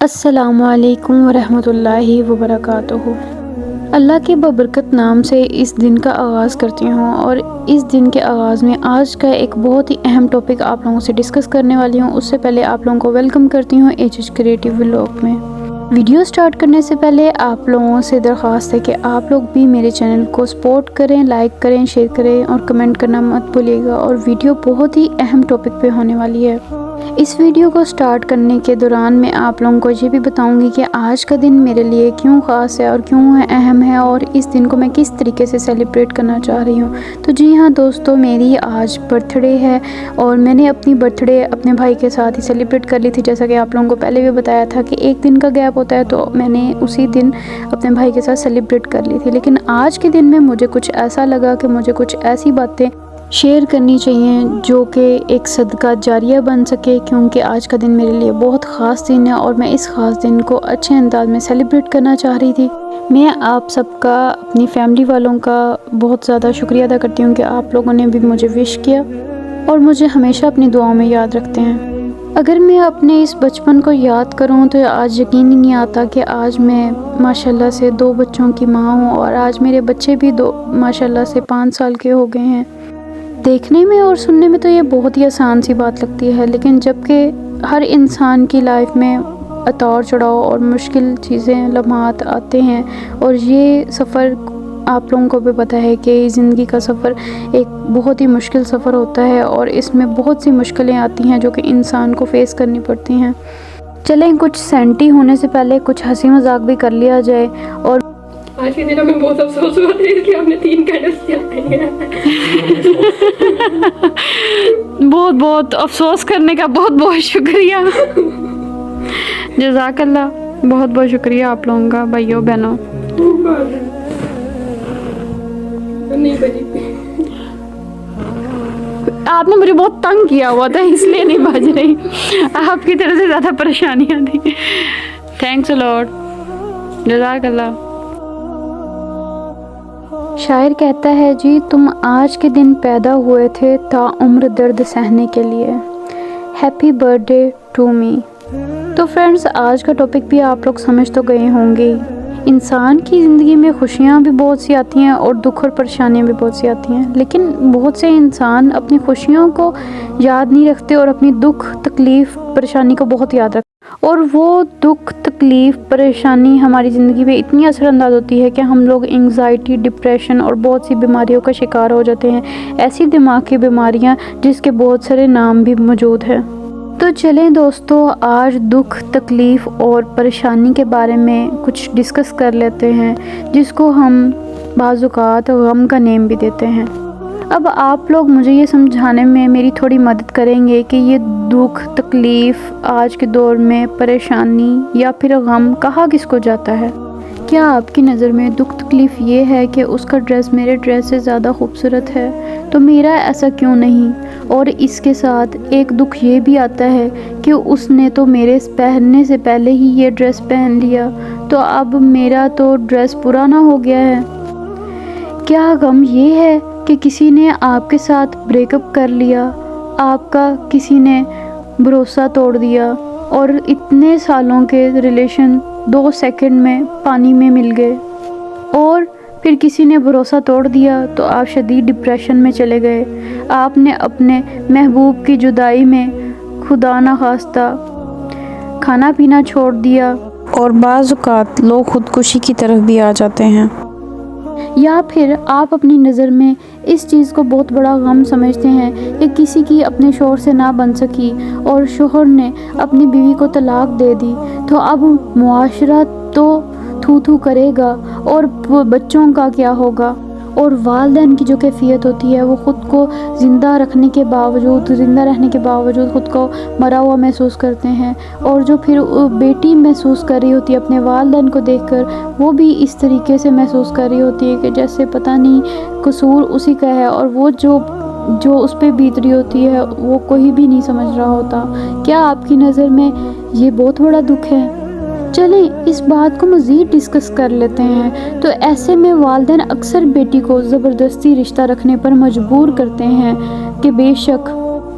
السلام علیکم ورحمۃ اللہ وبرکاتہ۔ اللہ کے بابرکت نام سے اس دن کا آغاز کرتی ہوں، اور اس دن کے آغاز میں آج کا ایک بہت ہی اہم ٹاپک آپ لوگوں سے ڈسکس کرنے والی ہوں۔ اس سے پہلے آپ لوگوں کو ویلکم کرتی ہوں ایچ کریٹو ولاگ میں۔ ویڈیو سٹارٹ کرنے سے پہلے آپ لوگوں سے درخواست ہے کہ آپ لوگ بھی میرے چینل کو سپورٹ کریں، لائک کریں، شیئر کریں اور کمنٹ کرنا مت بھولیے گا۔ اور ویڈیو بہت ہی اہم ٹاپک پہ ہونے والی ہے۔ اس ویڈیو کو سٹارٹ کرنے کے دوران میں آپ لوگوں کو یہ بھی بتاؤں گی کہ آج کا دن میرے لیے کیوں خاص ہے اور کیوں اہم ہے، اور اس دن کو میں کس طریقے سے سیلیبریٹ کرنا چاہ رہی ہوں۔ تو جی ہاں دوستو، میری آج برتھ ڈے ہے، اور میں نے اپنی برتھ ڈے اپنے بھائی کے ساتھ ہی سیلیبریٹ کر لی تھی۔ جیسا کہ آپ لوگوں کو پہلے بھی بتایا تھا کہ ایک دن کا گیپ ہوتا ہے، تو میں نے اسی دن اپنے بھائی کے ساتھ سیلیبریٹ کر لی تھی۔ لیکن آج کے دن میں مجھے کچھ ایسا لگا کہ مجھے کچھ ایسی باتیں شیئر کرنی چاہیے جو کہ ایک صدقہ جاریہ بن سکے، کیونکہ آج کا دن میرے لیے بہت خاص دن ہے اور میں اس خاص دن کو اچھے انداز میں سیلیبریٹ کرنا چاہ رہی تھی۔ میں آپ سب کا، اپنی فیملی والوں کا بہت زیادہ شکریہ ادا کرتی ہوں کہ آپ لوگوں نے بھی مجھے وش کیا اور مجھے ہمیشہ اپنی دعاؤں میں یاد رکھتے ہیں۔ اگر میں اپنے اس بچپن کو یاد کروں تو آج یقین ہی نہیں آتا کہ آج میں ماشاءاللہ سے 2 بچوں کی ماں ہوں، اور آج میرے بچے بھی ماشاءاللہ سے 5 سال کے ہو گئے ہیں۔ دیکھنے میں اور سننے میں تو یہ بہت ہی آسان سی بات لگتی ہے، لیکن جب کہ ہر انسان کی لائف میں اتار چڑھاؤ اور مشکل چیزیں، لمحات آتے ہیں، اور یہ سفر آپ لوگوں کو بھی پتہ ہے کہ زندگی کا سفر ایک بہت ہی مشکل سفر ہوتا ہے، اور اس میں بہت سی مشکلیں آتی ہیں جو کہ انسان کو فیس کرنی پڑتی ہیں۔ چلیں کچھ سینٹی ہونے سے پہلے کچھ ہنسی مذاق بھی کر لیا جائے۔ اور آج کے دن ہمیں بہت افسوس ہوا تھا کہ ہم نے 3 کینڈلز جلائے ہیں۔ بہت بہت افسوس کرنے کا بہت بہت شکریہ، جزاک اللہ، بہت بہت شکریہ آپ لوگوں کا، بھائیوں بہنوں۔ نہیں بجی آپ نے مجھے بہت تنگ کیا ہوا تھا، اس لیے نہیں بج رہی، آپ کی طرف سے زیادہ پریشانیاں تھیں۔ تھینکس لاٹ، جزاک اللہ۔ شاعر کہتا ہے، جی تم آج کے دن پیدا ہوئے تھے تا عمر درد سہنے کے لیے، ہیپی برتھ ڈے ٹو می۔ تو فرینڈز، آج کا ٹاپک بھی آپ لوگ سمجھ تو گئے ہوں گے۔ انسان کی زندگی میں خوشیاں بھی بہت سی آتی ہیں اور دکھ اور پریشانیاں بھی بہت سی آتی ہیں، لیکن بہت سے انسان اپنی خوشیوں کو یاد نہیں رکھتے اور اپنی دکھ، تکلیف، پریشانی کو بہت یاد رکھتے، اور وہ دکھ، تکلیف، پریشانی ہماری زندگی میں اتنی اثر انداز ہوتی ہے کہ ہم لوگ انگزائٹی، ڈپریشن اور بہت سی بیماریوں کا شکار ہو جاتے ہیں، ایسی دماغ کی بیماریاں جس کے بہت سارے نام بھی موجود ہیں۔ تو چلیں دوستو، آج دکھ، تکلیف اور پریشانی کے بارے میں کچھ ڈسکس کر لیتے ہیں، جس کو ہم بعض اوقات غم کا نیم بھی دیتے ہیں۔ اب آپ لوگ مجھے یہ سمجھانے میں میری تھوڑی مدد کریں گے کہ یہ دکھ، تکلیف، آج کے دور میں پریشانی یا پھر غم کہا کس کو جاتا ہے؟ کیا آپ کی نظر میں دکھ، تکلیف یہ ہے کہ اس کا ڈریس میرے ڈریس سے زیادہ خوبصورت ہے تو میرا ایسا کیوں نہیں؟ اور اس کے ساتھ ایک دکھ یہ بھی آتا ہے کہ اس نے تو میرے پہننے سے پہلے ہی یہ ڈریس پہن لیا، تو اب میرا تو ڈریس پرانا ہو گیا ہے۔ کیا غم یہ ہے کہ کسی نے آپ کے ساتھ بریک اپ کر لیا، آپ کا کسی نے بھروسہ توڑ دیا، اور اتنے سالوں کے ریلیشن 2 سیکنڈ میں پانی میں مل گئے، اور پھر کسی نے بھروسہ توڑ دیا تو آپ شدید ڈپریشن میں چلے گئے، آپ نے اپنے محبوب کی جدائی میں خدا نخواستہ کھانا پینا چھوڑ دیا، اور بعض اوقات لوگ خودکشی کی طرف بھی آ جاتے ہیں۔ یا پھر آپ اپنی نظر میں اس چیز کو بہت بڑا غم سمجھتے ہیں کہ کسی کی اپنے شوہر سے نہ بن سکی اور شوہر نے اپنی بیوی کو طلاق دے دی، تو اب معاشرہ تو تھو تھو کرے گا، اور بچوں کا کیا ہوگا؟ اور والدین کی جو کیفیت ہوتی ہے، وہ خود کو زندہ رہنے کے باوجود خود کو مرا ہوا محسوس کرتے ہیں، اور جو پھر بیٹی محسوس کر رہی ہوتی ہے اپنے والدین کو دیکھ کر، وہ بھی اس طریقے سے محسوس کر رہی ہوتی ہے کہ جیسے پتہ نہیں قصور اسی کا ہے، اور وہ جو اس پہ بیت رہی ہوتی ہے وہ کوئی بھی نہیں سمجھ رہا ہوتا۔ کیا آپ کی نظر میں یہ بہت بڑا دکھ ہے؟ چلیں اس بات کو مزید ڈسکس کر لیتے ہیں۔ تو ایسے میں والدین اکثر بیٹی کو زبردستی رشتہ رکھنے پر مجبور کرتے ہیں کہ بے شک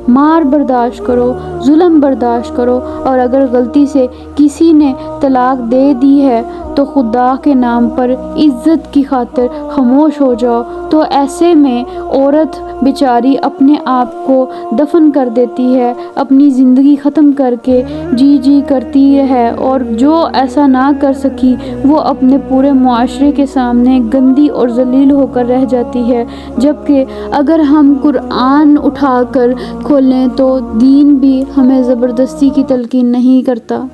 مار برداشت کرو، ظلم برداشت کرو، اور اگر غلطی سے کسی نے طلاق دے دی ہے تو خدا کے نام پر عزت کی خاطر خاموش ہو جاؤ۔ تو ایسے میں عورت بیچاری اپنے آپ کو دفن کر دیتی ہے، اپنی زندگی ختم کر کے جی کرتی ہے، اور جو ایسا نہ کر سکی وہ اپنے پورے معاشرے کے سامنے گندی اور ذلیل ہو کر رہ جاتی ہے۔ جبکہ اگر ہم قرآن اٹھا کر کھولیں تو دین بھی ہمیں زبردستی کی تلقین نہیں کرتا،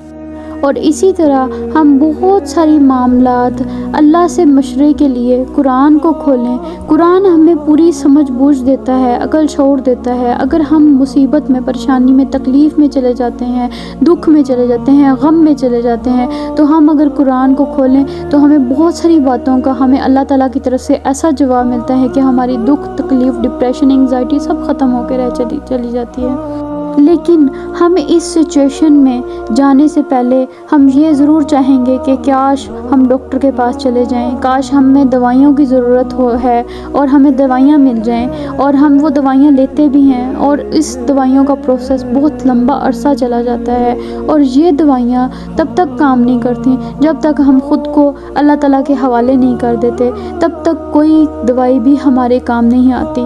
اور اسی طرح ہم بہت ساری معاملات اللہ سے مشورے کے لیے قرآن کو کھولیں۔ قرآن ہمیں پوری سمجھ بوجھ دیتا ہے، عقل شعور دیتا ہے۔ اگر ہم مصیبت میں، پریشانی میں، تکلیف میں چلے جاتے ہیں، دکھ میں چلے جاتے ہیں، غم میں چلے جاتے ہیں، تو ہم اگر قرآن کو کھولیں تو ہمیں بہت ساری باتوں کا ہمیں اللہ تعالیٰ کی طرف سے ایسا جواب ملتا ہے کہ ہماری دکھ، تکلیف، ڈپریشن، انگزائٹی سب ختم ہو کے چلی جاتی ہے۔ لیکن ہم اس سچویشن میں جانے سے پہلے ہم یہ ضرور چاہیں گے کہ کاش ہم ڈاکٹر کے پاس چلے جائیں، کاش ہمیں دوائیوں کی ضرورت ہے اور ہمیں دوائیاں مل جائیں، اور ہم وہ دوائیاں لیتے بھی ہیں، اور اس دوائیوں کا پروسیس بہت لمبا عرصہ چلا جاتا ہے، اور یہ دوائیاں تب تک کام نہیں کرتی جب تک ہم خود کو اللہ تعالیٰ کے حوالے نہیں کر دیتے، تب تک کوئی دوائی بھی ہمارے کام نہیں آتی۔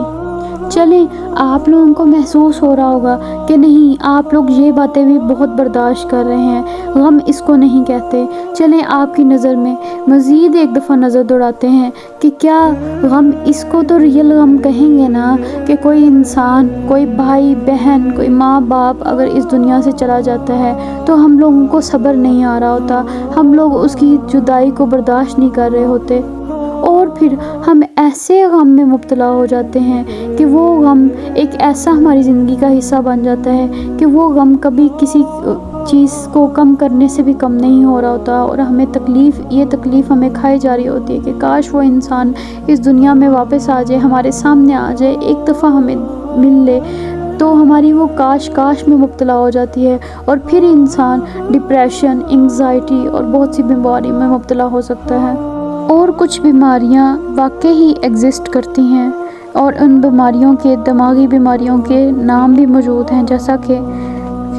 چلیں، آپ لوگوں کو محسوس ہو رہا ہوگا کہ نہیں، آپ لوگ یہ باتیں بھی بہت برداشت کر رہے ہیں، غم اس کو نہیں کہتے۔ چلیں آپ کی نظر میں مزید ایک دفعہ نظر دوڑاتے ہیں کہ کیا غم اس کو تو ریئل غم کہیں گے نا، کہ کوئی انسان، کوئی بھائی بہن، کوئی ماں باپ اگر اس دنیا سے چلا جاتا ہے تو ہم لوگوں کو صبر نہیں آ رہا ہوتا، ہم لوگ اس کی جدائی کو برداشت نہیں کر رہے ہوتے، اور پھر ہم ایسے غم میں مبتلا ہو جاتے ہیں کہ وہ غم ایک ایسا ہماری زندگی کا حصہ بن جاتا ہے کہ وہ غم کبھی کسی چیز کو کم کرنے سے بھی کم نہیں ہو رہا ہوتا، اور ہمیں یہ تکلیف ہمیں کھائی جا رہی ہوتی ہے کہ کاش وہ انسان اس دنیا میں واپس آ جائے، ہمارے سامنے آ جائے، ایک دفعہ ہمیں مل لے، تو ہماری وہ کاش میں مبتلا ہو جاتی ہے، اور پھر انسان ڈپریشن، انگزائٹی اور بہت سی بیماری میں مبتلا ہو سکتا ہے۔ اور کچھ بیماریاں واقعی ہی ایگزسٹ کرتی ہیں، اور ان بیماریوں کے، دماغی بیماریوں کے نام بھی موجود ہیں، جیسا کہ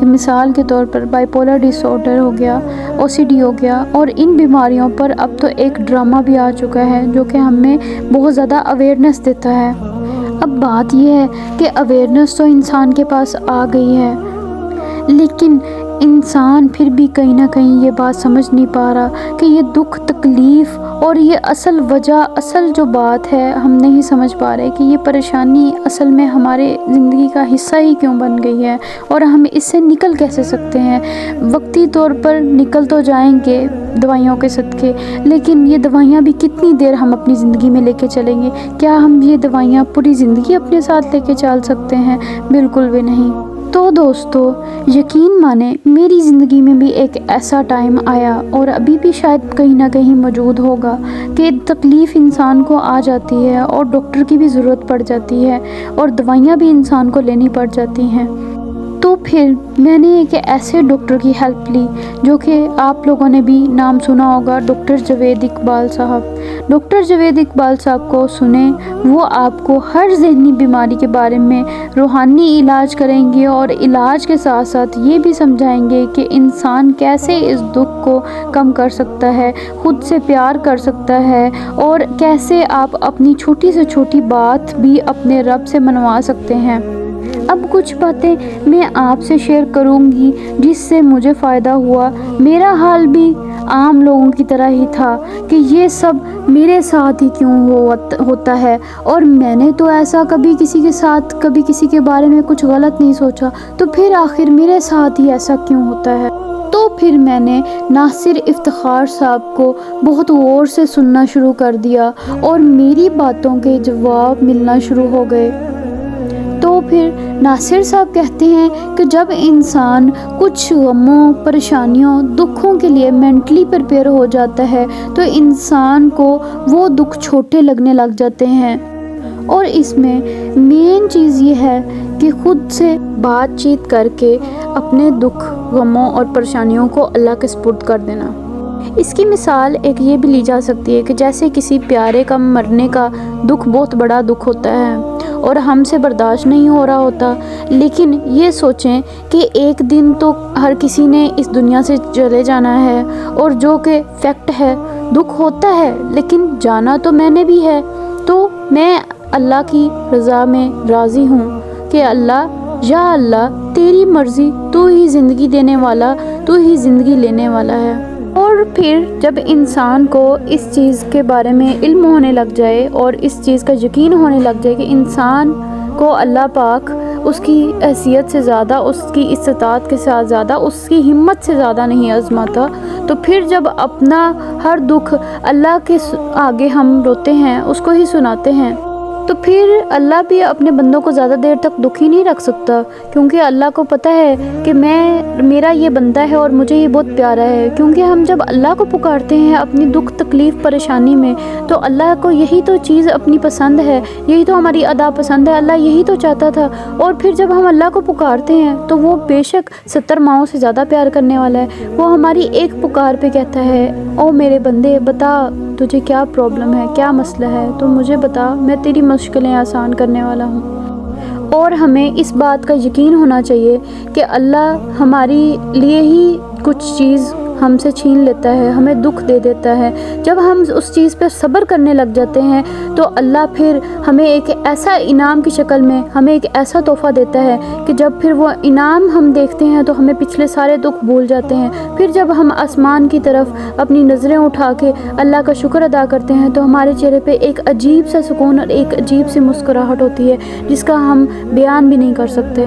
مثال کے طور پر بائیپولر ڈس آرڈر ہو گیا، OCD ہو گیا، اور ان بیماریوں پر اب تو ایک ڈرامہ بھی آ چکا ہے جو کہ ہمیں بہت زیادہ اویئرنیس دیتا ہے۔ اب بات یہ ہے کہ اویئرنیس تو انسان کے پاس آ گئی ہے، لیکن انسان پھر بھی کہیں نہ کہیں یہ بات سمجھ نہیں پا رہا کہ یہ دکھ، تکلیف اور یہ اصل وجہ، اصل جو بات ہے، ہم نہیں سمجھ پا رہے کہ یہ پریشانی اصل میں ہمارے زندگی کا حصہ ہی کیوں بن گئی ہے، اور ہم اس سے نکل کیسے سکتے ہیں۔ وقتی طور پر نکل تو جائیں گے دوائیوں کے صدقے، لیکن یہ دوائیاں بھی کتنی دیر ہم اپنی زندگی میں لے کے چلیں گے؟ کیا ہم یہ دوائیاں پوری زندگی اپنے ساتھ لے کے چل سکتے ہیں؟ بالکل بھی نہیں۔ تو دوستو، یقین مانیں میری زندگی میں بھی ایک ایسا ٹائم آیا، اور ابھی بھی شاید کہیں نہ کہیں موجود ہوگا، کہ تکلیف انسان کو آ جاتی ہے اور ڈاکٹر کی بھی ضرورت پڑ جاتی ہے، اور دوائیاں بھی انسان کو لینی پڑ جاتی ہیں۔ تو پھر میں نے ایک ایسے ڈاکٹر کی ہیلپ لی جو کہ آپ لوگوں نے بھی نام سنا ہوگا، ڈاکٹر جاوید اقبال صاحب۔ ڈاکٹر جاوید اقبال صاحب کو سنیں، وہ آپ کو ہر ذہنی بیماری کے بارے میں روحانی علاج کریں گے، اور علاج کے ساتھ ساتھ یہ بھی سمجھائیں گے کہ انسان کیسے اس دکھ کو کم کر سکتا ہے، خود سے پیار کر سکتا ہے، اور کیسے آپ اپنی چھوٹی سے چھوٹی بات بھی اپنے رب سے منوا سکتے ہیں۔ اب کچھ باتیں میں آپ سے شیئر کروں گی جس سے مجھے فائدہ ہوا۔ میرا حال بھی عام لوگوں کی طرح ہی تھا کہ یہ سب میرے ساتھ ہی کیوں ہوتا ہے، اور میں نے تو ایسا کبھی کسی کے ساتھ، کبھی کسی کے بارے میں کچھ غلط نہیں سوچا، تو پھر آخر میرے ساتھ ہی ایسا کیوں ہوتا ہے؟ تو پھر میں نے ناصر افتخار صاحب کو بہت غور سے سننا شروع کر دیا، اور میری باتوں کے جواب ملنا شروع ہو گئے۔ تو پھر ناصر صاحب کہتے ہیں کہ جب انسان کچھ غموں، پریشانیوں، دکھوں کے لیے مینٹلی پریپیئر ہو جاتا ہے تو انسان کو وہ دکھ چھوٹے لگنے لگ جاتے ہیں، اور اس میں مین چیز یہ ہے کہ خود سے بات چیت کر کے اپنے دکھ، غموں اور پریشانیوں کو اللہ کے سپرد کر دینا۔ اس کی مثال ایک یہ بھی لی جا سکتی ہے کہ جیسے کسی پیارے کا مرنے کا دکھ بہت بڑا دکھ ہوتا ہے اور ہم سے برداشت نہیں ہو رہا ہوتا، لیکن یہ سوچیں کہ ایک دن تو ہر کسی نے اس دنیا سے چلے جانا ہے، اور جو کہ فیکٹ ہے، دکھ ہوتا ہے لیکن جانا تو میں نے بھی ہے۔ تو میں اللہ کی رضا میں راضی ہوں کہ اللہ، یا اللہ تیری مرضی، تو ہی زندگی دینے والا، تو ہی زندگی لینے والا ہے۔ اور پھر جب انسان کو اس چیز کے بارے میں علم ہونے لگ جائے اور اس چیز کا یقین ہونے لگ جائے کہ انسان کو اللہ پاک اس کی حیثیت سے زیادہ، اس کی استطاعت کے ساتھ زیادہ، اس کی ہمت سے زیادہ نہیں آزماتا، تو پھر جب اپنا ہر دکھ اللہ کے آگے ہم روتے ہیں، اس کو ہی سناتے ہیں، تو پھر اللہ بھی اپنے بندوں کو زیادہ دیر تک دکھی نہیں رکھ سکتا، کیونکہ اللہ کو پتہ ہے کہ میرا یہ بندہ ہے اور مجھے یہ بہت پیارا ہے۔ کیونکہ ہم جب اللہ کو پکارتے ہیں اپنی دکھ تکلیف پریشانی میں، تو اللہ کو یہی تو چیز اپنی پسند ہے، یہی تو ہماری ادا پسند ہے، اللہ یہی تو چاہتا تھا۔ اور پھر جب ہم اللہ کو پکارتے ہیں تو وہ بے شک 70 ماؤں سے زیادہ پیار کرنے والا ہے۔ وہ ہماری ایک پکار پہ کہتا ہے، او میرے بندے بتا تجھے کیا پرابلم ہے، کیا مسئلہ ہے، تو مجھے بتا، میں تیری مشکلیں آسان کرنے والا ہوں۔ اور ہمیں اس بات کا یقین ہونا چاہیے کہ اللہ ہمارے لیے ہی کچھ چیز ہم سے چھین لیتا ہے، ہمیں دکھ دے دیتا ہے۔ جب ہم اس چیز پہ صبر کرنے لگ جاتے ہیں تو اللہ پھر ہمیں ایک ایسا انعام کی شکل میں ہمیں ایک ایسا تحفہ دیتا ہے کہ جب پھر وہ انعام ہم دیکھتے ہیں تو ہمیں پچھلے سارے دکھ بھول جاتے ہیں۔ پھر جب ہم آسمان کی طرف اپنی نظریں اٹھا کے اللہ کا شکر ادا کرتے ہیں تو ہمارے چہرے پہ ایک عجیب سا سکون اور ایک عجیب سی مسکراہٹ ہوتی ہے جس کا ہم بیان بھی نہیں کر سکتے۔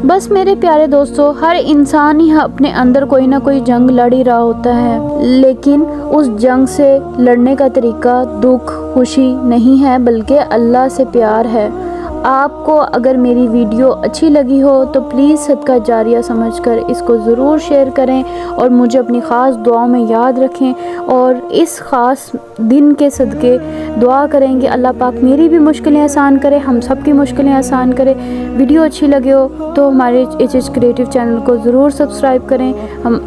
بس میرے پیارے دوستو، ہر انسان ہی اپنے اندر کوئی نہ کوئی جنگ لڑ ہی رہا ہوتا ہے، لیکن اس جنگ سے لڑنے کا طریقہ دکھ، خوشی نہیں ہے بلکہ اللہ سے پیار ہے۔ آپ کو اگر میری ویڈیو اچھی لگی ہو تو پلیز صدقہ جاریہ سمجھ کر اس کو ضرور شیئر کریں اور مجھے اپنی خاص دعاؤں میں یاد رکھیں، اور اس خاص دن کے صدقے دعا کریں کہ اللہ پاک میری بھی مشکلیں آسان کرے، ہم سب کی مشکلیں آسان کرے۔ ویڈیو اچھی لگے ہو تو ہمارے ایچ کریٹو چینل کو ضرور سبسکرائب کریں۔ ہم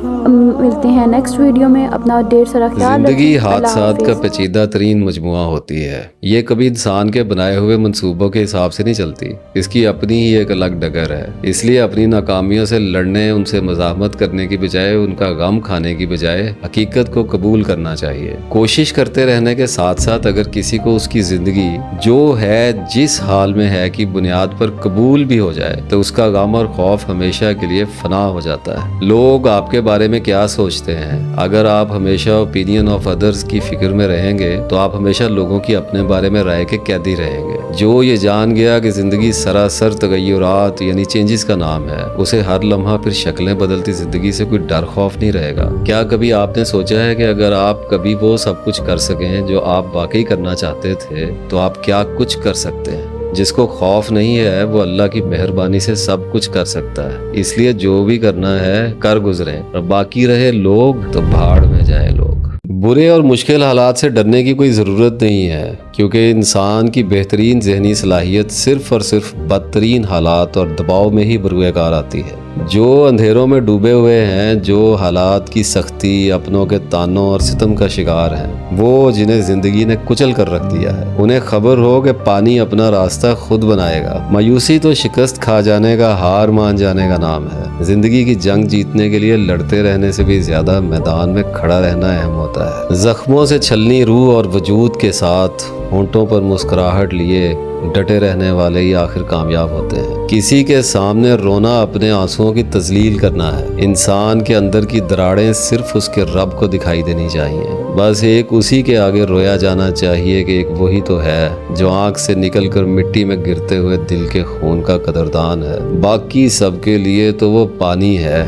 ملتے ہیں نیکسٹ ویڈیو میں، اپنا ڈھیر سارا خیال رکھیں۔ زندگی حادثات کا پیچیدہ ترین مجموعہ ہوتی ہے، یہ کبھی انسان کے بنائے ہوئے منصوبوں کے حساب سے نہیں چلتی، اس کی اپنی ہی ایک الگ ڈگر ہے۔ اس لیے اپنی ناکامیوں سے لڑنے، ان سے مزاحمت کرنے کی بجائے، ان کا غم کھانے کی بجائے حقیقت کو قبول کرنا چاہیے۔ کوشش کرتے رہنے کے ساتھ ساتھ اگر کسی کو اس کی زندگی جو ہے جس حال میں ہے کی بنیاد پر قبول بھی ہو جائے تو اس کا غم اور خوف ہمیشہ کے لیے فنا ہو جاتا ہے۔ لوگ آپ کے بارے میں کیا سوچتے ہیں، اگر آپ ہمیشہ اوپینین آف ادرس کی فکر میں رہیں گے تو آپ ہمیشہ لوگوں کی اپنے بارے میں رائے کے قیدی رہیں گے۔ جو یہ جان گیا کہ زندگی سراسر تغیرات یعنی چینجز کا نام ہے، اسے ہر لمحہ پھر شکلیں بدلتی زندگی سے کوئی ڈر خوف نہیں رہے گا۔ کیا کبھی آپ نے سوچا ہے کہ اگر آپ کبھی وہ سب کچھ کر سکیں جو آپ واقعی کرنا چاہتے تھے تو آپ کیا کچھ کر سکتے ہیں؟ جس کو خوف نہیں ہے وہ اللہ کی مہربانی سے سب کچھ کر سکتا ہے۔ اس لیے جو بھی کرنا ہے کر گزریں، اور باقی رہے لوگ تو بھاڑ میں جائیں لوگ۔ برے اور مشکل حالات سے ڈرنے کی کوئی ضرورت نہیں ہے، کیونکہ انسان کی بہترین ذہنی صلاحیت صرف اور صرف بدترین حالات اور دباؤ میں ہی بروئے کار آتی ہے۔ جو اندھیروں میں ڈوبے ہوئے ہیں، جو حالات کی سختی، اپنوں کے تانوں اور ستم کا شکار ہیں، وہ جنہیں زندگی نے کچل کر رکھ دیا ہے، انہیں خبر ہو کہ پانی اپنا راستہ خود بنائے گا۔ مایوسی تو شکست کھا جانے کا، ہار مان جانے کا نام ہے۔ زندگی کی جنگ جیتنے کے لیے لڑتے رہنے سے بھی زیادہ میدان میں کھڑا رہنا اہم ہوتا ہے۔ زخموں سے چھلنی روح اور وجود کے ساتھ ہونٹوں پر مسکراہٹ لیے ڈٹے رہنے والے ہی آخر کامیاب ہوتے ہیں۔ کسی کے سامنے رونا اپنے آنسوؤں کی تذلیل کرنا ہے۔ انسان کے اندر کی دراڑیں صرف اس کے رب کو دکھائی دینی چاہیے، بس ایک اسی کے آگے رویا جانا چاہیے کہ ایک وہی تو ہے جو آنکھ سے نکل کر مٹی میں گرتے ہوئے دل کے خون کا قدردان ہے۔ باقی سب کے لیے تو وہ پانی ہے۔